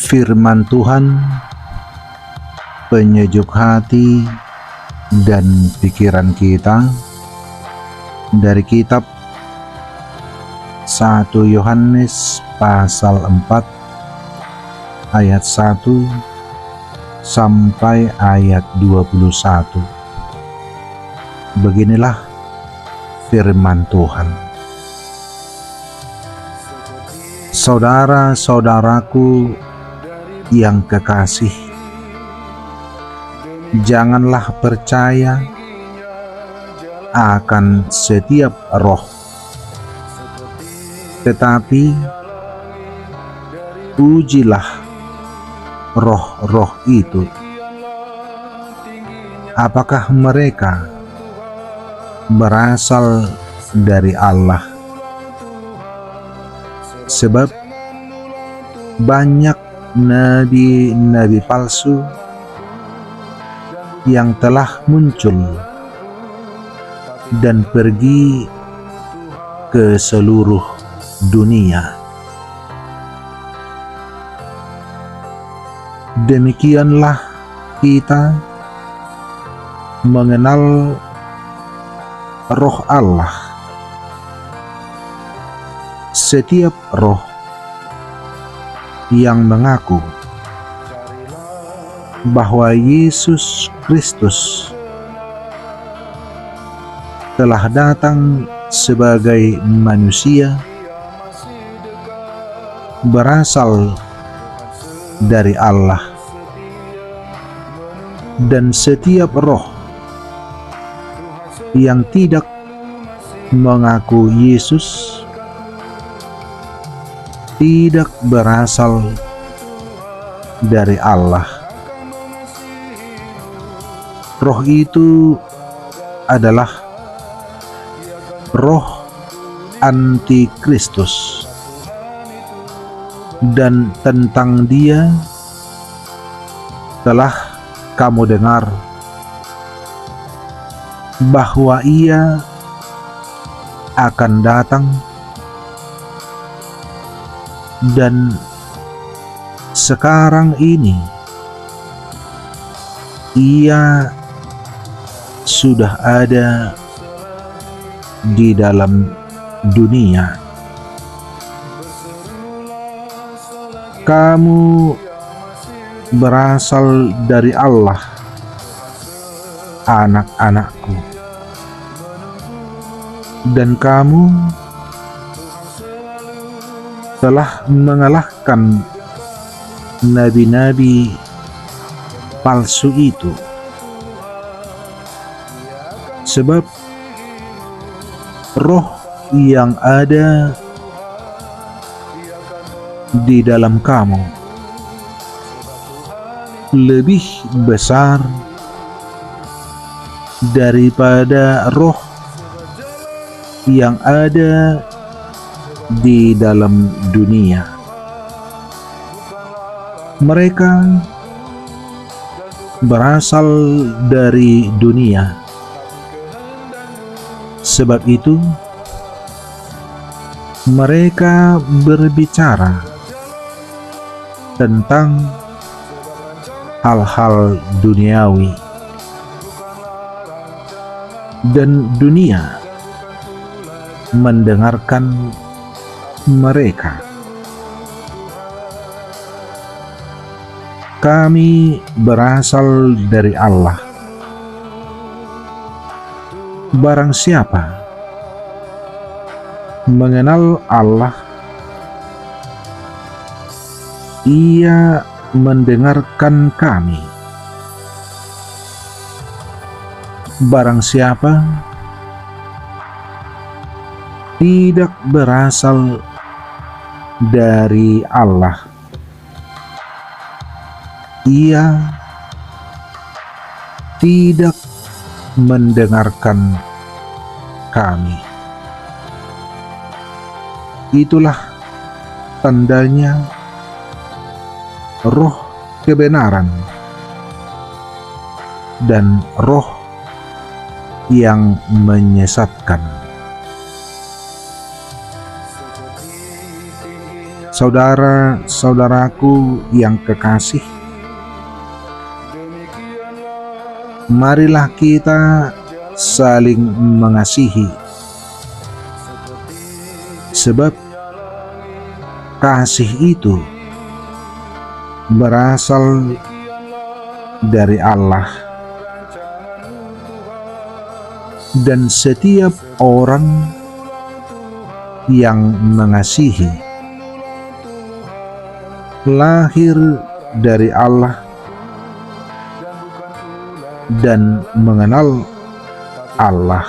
Firman Tuhan, penyejuk hati dan pikiran kita dari kitab 1 Yohanes pasal 4 ayat 1 sampai ayat 21. Beginilah firman Tuhan. Saudara-saudaraku yang kekasih, janganlah percaya akan setiap roh, tetapi ujilah roh-roh itu, apakah mereka berasal dari Allah. Sebab banyak nabi-nabi palsu yang telah muncul dan pergi ke seluruh dunia. Demikianlah kita mengenal Roh Allah. Setiap roh yang mengaku bahwa Yesus Kristus telah datang sebagai manusia berasal dari Allah, dan setiap roh yang tidak mengaku Yesus tidak berasal dari Allah. Roh itu adalah roh antikristus, dan tentang dia telah kamu dengar bahwa ia akan datang, dan sekarang ini ia sudah ada di dalam dunia. Kamu berasal dari Allah, anak-anakku, dan kamu telah mengalahkan nabi-nabi palsu itu. Sebab roh yang ada di dalam kamu lebih besar daripada roh yang ada di dalam dunia. Mereka berasal dari dunia. Sebab itu mereka berbicara tentang hal-hal duniawi, dan dunia mendengarkan mereka. Kami berasal dari Allah. Barang siapa mengenal Allah, ia mendengarkan kami. Barang siapa tidak berasal dari Allah, ia tidak mendengarkan kami. Itulah tandanya roh kebenaran dan roh yang menyesatkan. saudara-saudaraku yang kekasih, marilah kita saling mengasihi, sebab kasih itu berasal dari Allah, dan setiap orang yang mengasihi lahir dari Allah dan mengenal Allah.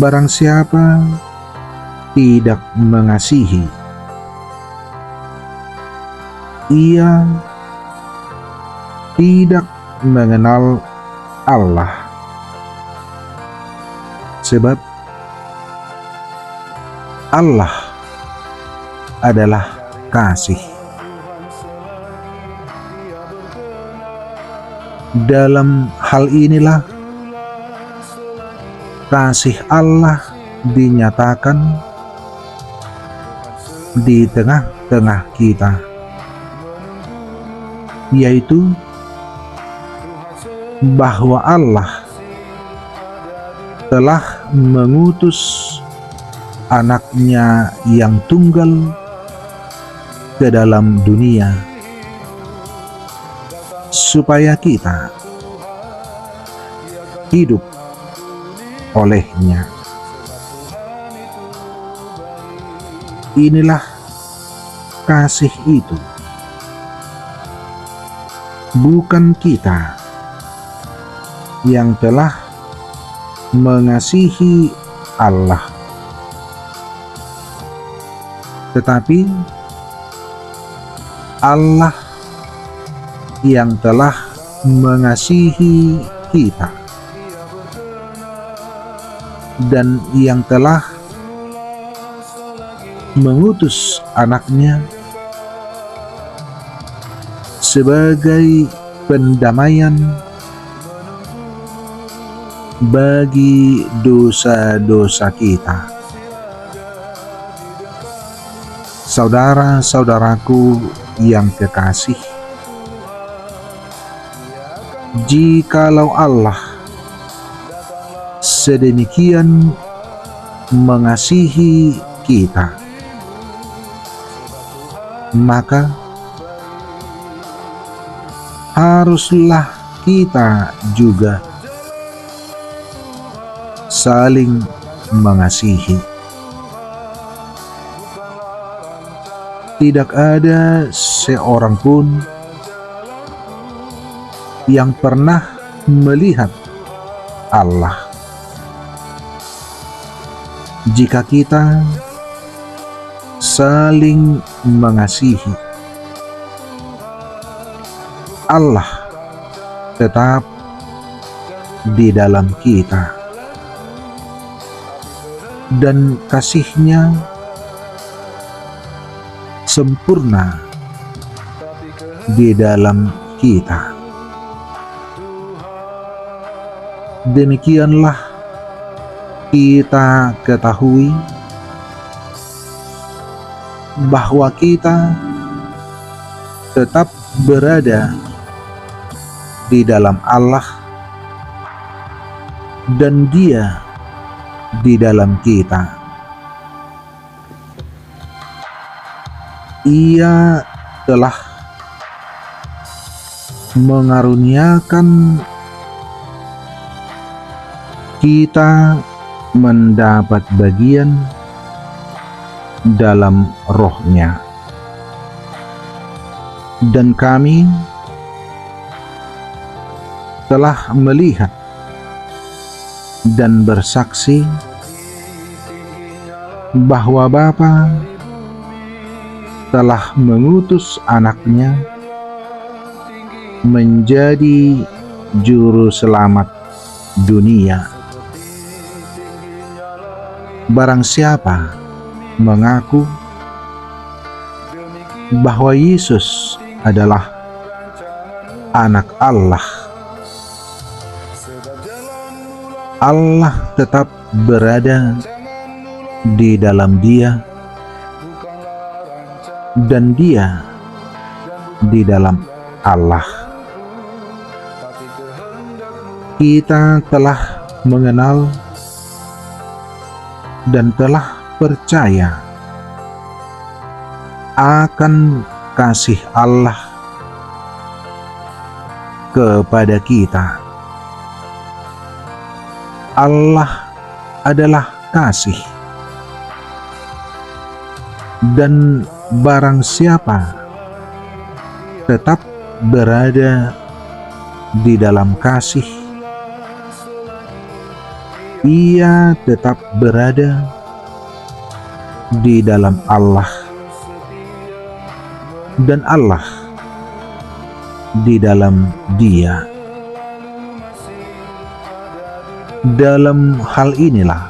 Barang siapa tidak mengasihi, ia tidak mengenal Allah, sebab Allah adalah kasih. Dalam hal inilah kasih Allah dinyatakan di tengah-tengah kita, yaitu bahwa Allah telah mengutus Anaknya yang tunggal ke dalam dunia, supaya kita hidup olehnya. Inilah kasih itu. Bukan kita yang telah mengasihi Allah, tetapi Allah yang telah mengasihi kita dan yang telah mengutus Anaknya sebagai pendamaian bagi dosa-dosa kita. Saudara-saudaraku yang kekasih, jikalau Allah sedemikian mengasihi kita, maka haruslah kita juga saling mengasihi. Tidak ada seorang pun yang pernah melihat Allah. Jika kita saling mengasihi, Allah tetap di dalam kita, dan kasih-Nya sempurna di dalam kita. Demikianlah kita ketahui bahwa kita tetap berada di dalam Allah dan Dia di dalam kita. Ia telah mengaruniakan kita mendapat bagian dalam Roh-Nya, dan kami telah melihat dan bersaksi bahwa Bapa telah mengutus Anaknya menjadi juru selamat dunia. Barang siapa mengaku bahwa Yesus adalah Anak Allah, Allah tetap berada di dalam Dia, dan Dia di dalam Allah. Kita telah mengenal dan telah percaya akan kasih Allah kepada kita. Allah adalah kasih, dan barang siapa tetap berada di dalam kasih, ia tetap berada di dalam Allah, dan Allah di dalam Dia. Dalam hal inilah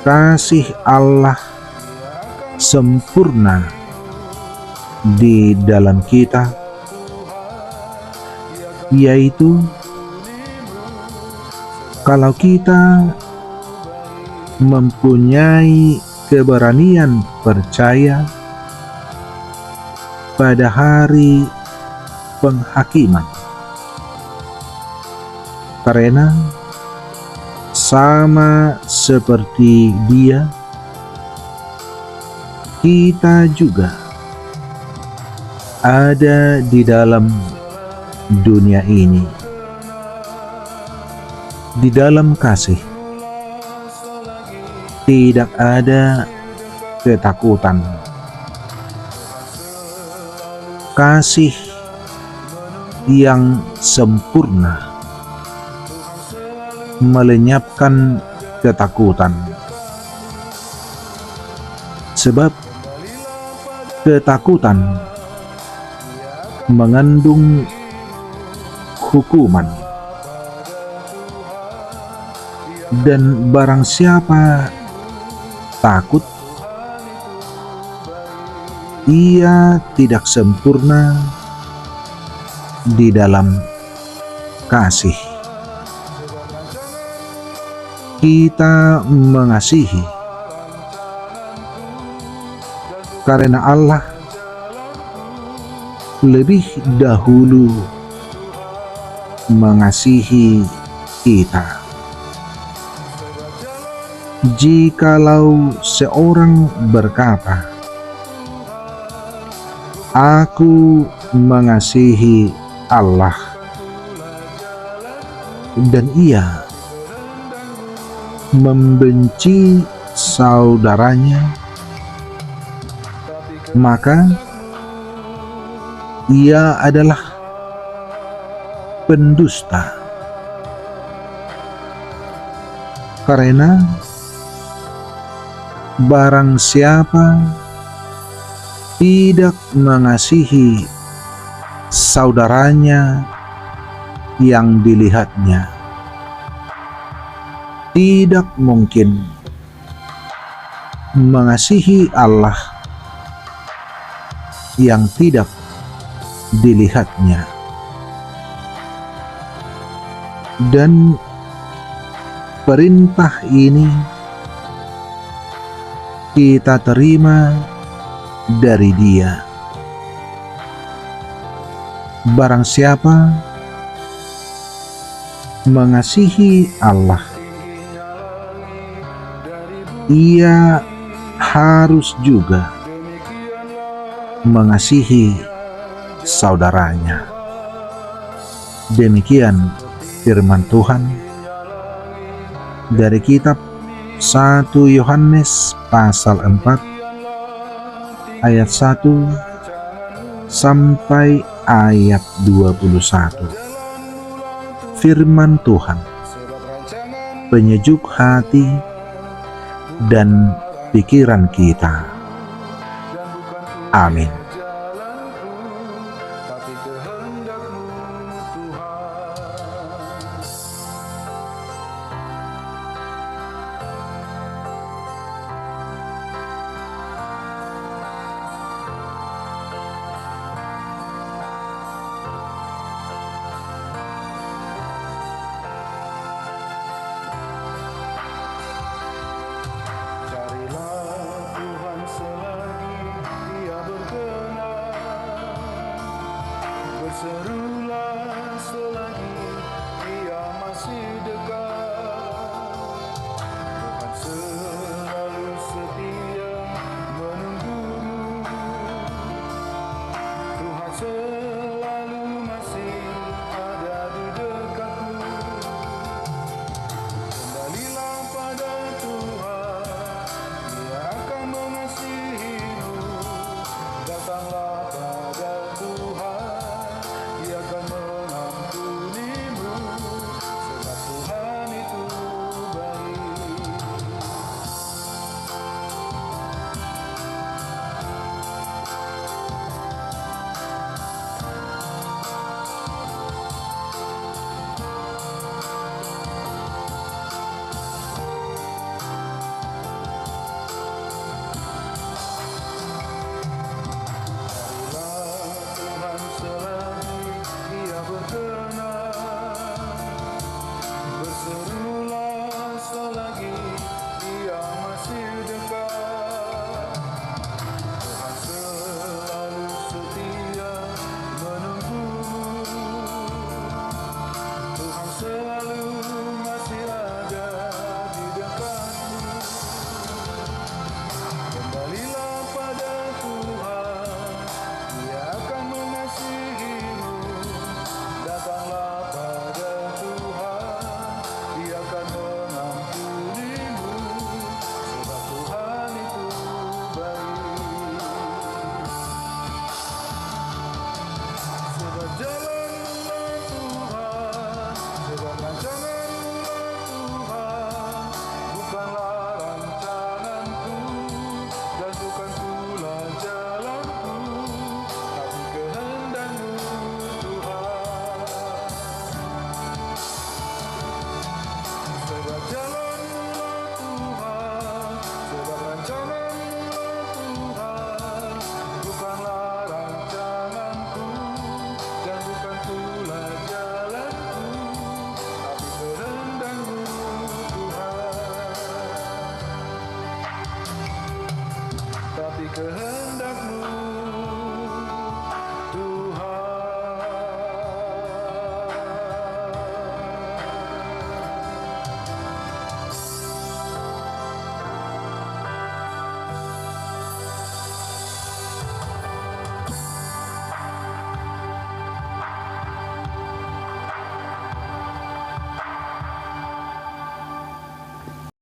kasih Allah sempurna di dalam kita, yaitu kalau kita mempunyai keberanian percaya pada hari penghakiman, karena sama seperti Dia, kita juga ada di dalam dunia ini, di dalam kasih. Tidak ada ketakutan. Kasih yang sempurna melenyapkan ketakutan, sebab ketakutan mengandung hukuman, dan barang siapa takut, ia tidak sempurna di dalam kasih. Kita mengasihi karena Allah lebih dahulu mengasihi kita. Jikalau seorang berkata, "Aku mengasihi Allah," dan ia membenci saudaranya, maka ia adalah pendusta. Karena barang siapa tidak mengasihi saudaranya yang dilihatnya, tidak mungkin mengasihi Allah yang tidak dilihatnya. Dan perintah ini kita terima dari Dia. Barang siapa mengasihi Allah, ia harus juga mengasihi saudaranya. Demikian firman Tuhan dari kitab 1 Yohanes pasal 4 ayat 1 sampai ayat 21. Firman Tuhan penyejuk hati dan pikiran kita. Amin. kehendak